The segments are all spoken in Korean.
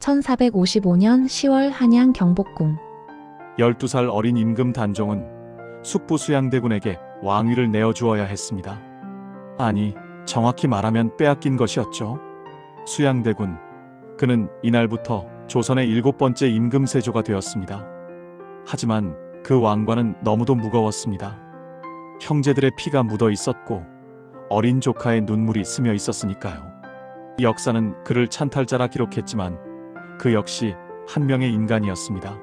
1455년 10월 한양 경복궁. 12살 어린 임금 단종은 숙부 수양대군에게 왕위를 내어주어야 했습니다. 아니, 정확히 말하면 빼앗긴 것이었죠. 수양대군, 그는 이날부터 조선의 7번째 임금 세조가 되었습니다. 하지만 그 왕관은 너무도 무거웠습니다. 형제들의 피가 묻어 있었고 어린 조카의 눈물이 스며 있었으니까요. 역사는 그를 찬탈자라 기록했지만 그 역시 한 명의 인간이었습니다.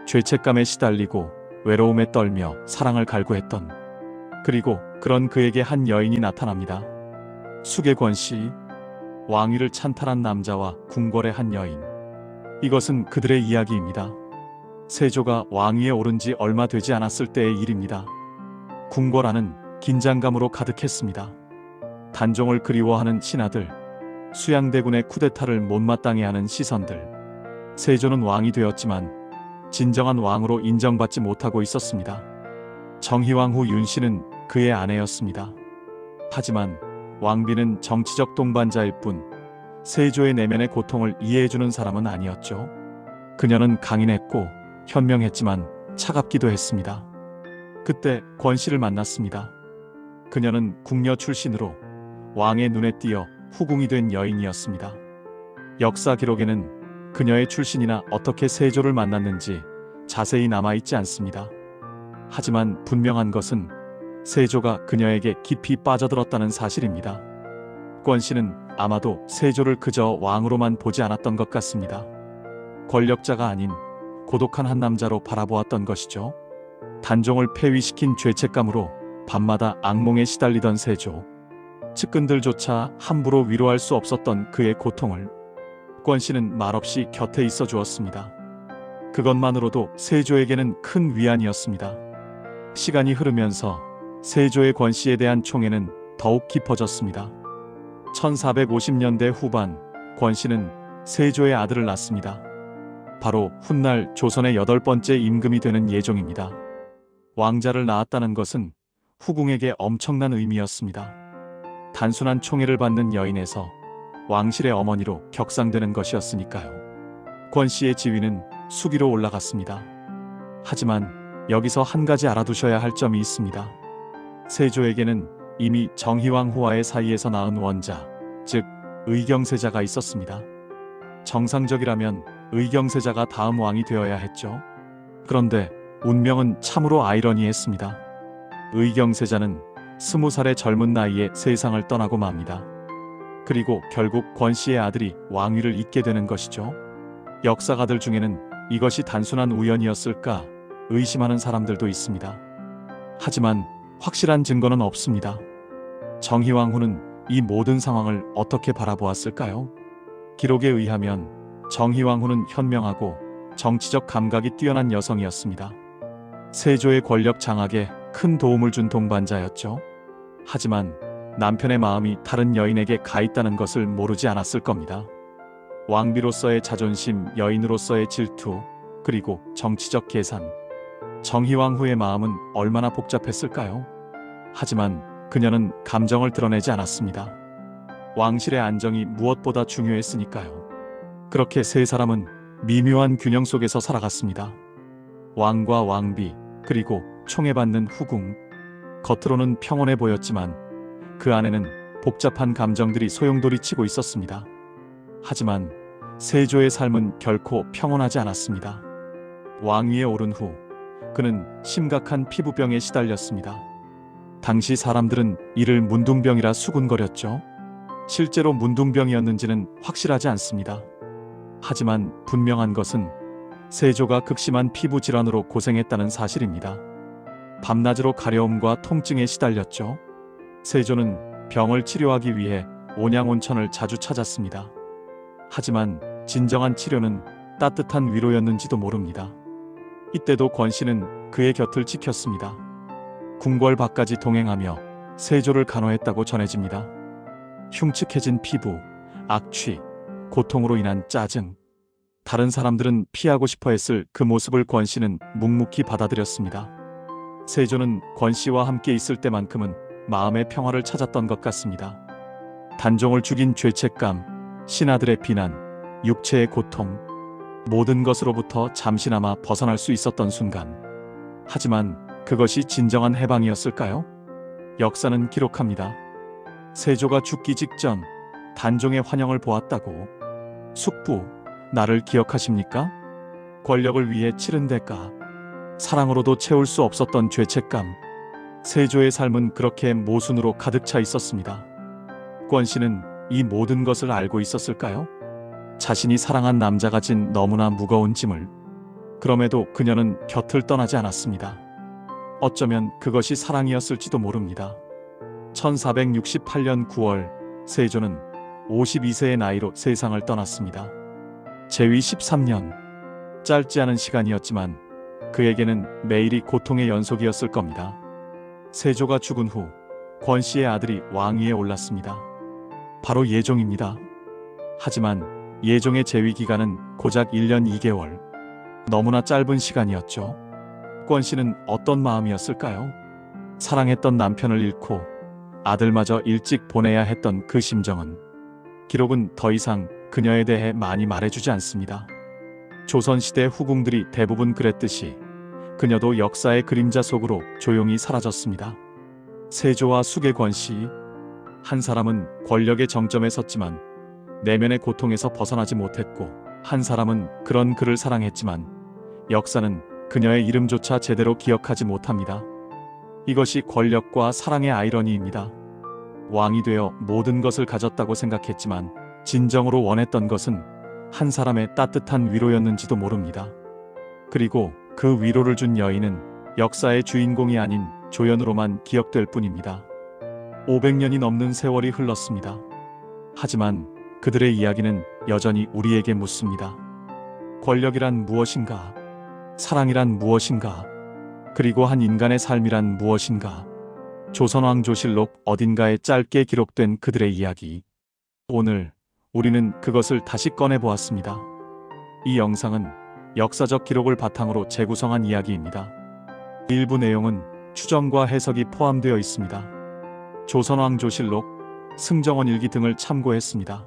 죄책감에 시달리고 외로움에 떨며 사랑을 갈구했던, 그리고 그런 그에게 한 여인이 나타납니다. 수계권씨, 왕위를 찬탈한 남자와 궁궐의 한 여인. 이것은 그들의 이야기입니다. 세조가 왕위에 오른 지 얼마 되지 않았을 때의 일입니다. 궁궐 안은 긴장감으로 가득했습니다. 단종을 그리워하는 신하들, 수양대군의 쿠데타를 못마땅해 하는 시선들. 세조는 왕이 되었지만 진정한 왕으로 인정받지 못하고 있었습니다. 정희왕 후 윤씨는 그의 아내였습니다. 하지만 왕비는 정치적 동반자일 뿐 세조의 내면의 고통을 이해해주는 사람은 아니었죠. 그녀는 강인했고 현명했지만 차갑기도 했습니다. 그때 권씨를 만났습니다. 그녀는 궁녀 출신으로 왕의 눈에 띄어 후궁이 된 여인이었습니다. 역사 기록에는 그녀의 출신이나 어떻게 세조를 만났는지 자세히 남아있지 않습니다. 하지만 분명한 것은 세조가 그녀에게 깊이 빠져들었다는 사실입니다. 권씨는 아마도 세조를 그저 왕으로만 보지 않았던 것 같습니다. 권력자가 아닌 고독한 한 남자로 바라보았던 것이죠. 단종을 폐위시킨 죄책감으로 밤마다 악몽에 시달리던 세조. 측근들조차 함부로 위로할 수 없었던 그의 고통을 권씨는 말없이 곁에 있어 주었습니다. 그것만으로도 세조에게는 큰 위안이었습니다. 시간이 흐르면서 세조의 권씨에 대한 총애는 더욱 깊어졌습니다. 1450년대 후반, 권씨는 세조의 아들을 낳습니다. 바로 훗날 조선의 8번째 임금이 되는 예종입니다. 왕자를 낳았다는 것은 후궁에게 엄청난 의미였습니다. 단순한 총애를 받는 여인에서 왕실의 어머니로 격상되는 것이었으니까요. 권씨의 지위는 수기로 올라갔습니다. 하지만 여기서 한 가지 알아두셔야 할 점이 있습니다. 세조에게는 이미 정희왕 후와의 사이에서 낳은 원자, 즉 의경세자가 있었습니다. 정상적이라면 의경세자가 다음 왕이 되어야 했죠. 그런데 운명은 참으로 아이러니했습니다. 의경세자는 20살의 젊은 나이에 세상을 떠나고 맙니다. 그리고 결국 권씨의 아들이 왕위를 잇게 되는 것이죠. 역사가들 중에는 이것이 단순한 우연이었을까 의심하는 사람들도 있습니다. 하지만 확실한 증거는 없습니다. 정희왕 후는 이 모든 상황을 어떻게 바라보았을까요? 기록에 의하면 정희왕 후는 현명하고 정치적 감각이 뛰어난 여성이었습니다. 세조의 권력 장악에 큰 도움을 준 동반자였죠. 하지만 남편의 마음이 다른 여인에게 가 있다는 것을 모르지 않았을 겁니다. 왕비로서의 자존심, 여인으로서의 질투, 그리고 정치적 계산. 정희왕 후의 마음은 얼마나 복잡했을까요? 하지만 그녀는 감정을 드러내지 않았습니다. 왕실의 안정이 무엇보다 중요했으니까요. 그렇게 세 사람은 미묘한 균형 속에서 살아갔습니다. 왕과 왕비, 그리고 총애받는 후궁. 겉으로는 평온해 보였지만 그 안에는 복잡한 감정들이 소용돌이치고 있었습니다. 하지만 세조의 삶은 결코 평온하지 않았습니다. 왕위에 오른 후 그는 심각한 피부병에 시달렸습니다. 당시 사람들은 이를 문둥병이라 수군거렸죠. 실제로 문둥병이었는지는 확실하지 않습니다. 하지만 분명한 것은 세조가 극심한 피부 질환으로 고생했다는 사실입니다. 밤낮으로 가려움과 통증에 시달렸죠. 세조는 병을 치료하기 위해 온양온천을 자주 찾았습니다. 하지만 진정한 치료는 따뜻한 위로였는지도 모릅니다. 이때도 권씨는 그의 곁을 지켰습니다. 궁궐 밖까지 동행하며 세조를 간호했다고 전해집니다. 흉측해진 피부, 악취, 고통으로 인한 짜증. 다른 사람들은 피하고 싶어 했을 그 모습을 권씨는 묵묵히 받아들였습니다. 세조는 권씨와 함께 있을 때만큼은 마음의 평화를 찾았던 것 같습니다. 단종을 죽인 죄책감, 신하들의 비난, 육체의 고통, 모든 것으로부터 잠시나마 벗어날 수 있었던 순간. 하지만 그것이 진정한 해방이었을까요? 역사는 기록합니다. 세조가 죽기 직전 단종의 환영을 보았다고. 숙부, 나를 기억하십니까? 권력을 위해 치른 대가, 사랑으로도 채울 수 없었던 죄책감. 세조의 삶은 그렇게 모순으로 가득 차 있었습니다. 권씨는 이 모든 것을 알고 있었을까요? 자신이 사랑한 남자가 진 너무나 무거운 짐을. 그럼에도 그녀는 곁을 떠나지 않았습니다. 어쩌면 그것이 사랑이었을지도 모릅니다. 1468년 9월 세조는 52세의 나이로 세상을 떠났습니다. 재위 13년. 짧지 않은 시간이었지만 그에게는 매일이 고통의 연속이었을 겁니다. 세조가 죽은 후 권씨의 아들이 왕위에 올랐습니다. 바로 예종입니다. 하지만 예종의 재위 기간은 고작 1년 2개월. 너무나 짧은 시간이었죠. 권씨는 어떤 마음이었을까요? 사랑했던 남편을 잃고 아들마저 일찍 보내야 했던 그 심정은. 기록은 더 이상 그녀에 대해 많이 말해주지 않습니다. 조선시대 후궁들이 대부분 그랬듯이 그녀도 역사의 그림자 속으로 조용히 사라졌습니다. 세조와 숙의 권씨, 한 사람은 권력의 정점에 섰지만 내면의 고통에서 벗어나지 못했고, 한 사람은 그런 그를 사랑했지만 역사는 그녀의 이름조차 제대로 기억하지 못합니다. 이것이 권력과 사랑의 아이러니입니다. 왕이 되어 모든 것을 가졌다고 생각했지만 진정으로 원했던 것은 한 사람의 따뜻한 위로였는지도 모릅니다. 그리고 그 위로를 준 여인은 역사의 주인공이 아닌 조연으로만 기억될 뿐입니다. 500년이 넘는 세월이 흘렀습니다. 하지만 그들의 이야기는 여전히 우리에게 묻습니다. 권력이란 무엇인가? 사랑이란 무엇인가? 그리고 한 인간의 삶이란 무엇인가? 조선왕조실록 어딘가에 짧게 기록된 그들의 이야기. 오늘 우리는 그것을 다시 꺼내보았습니다. 이 영상은 역사적 기록을 바탕으로 재구성한 이야기입니다. 일부 내용은 추정과 해석이 포함되어 있습니다. 조선왕조실록, 승정원 일기 등을 참고했습니다.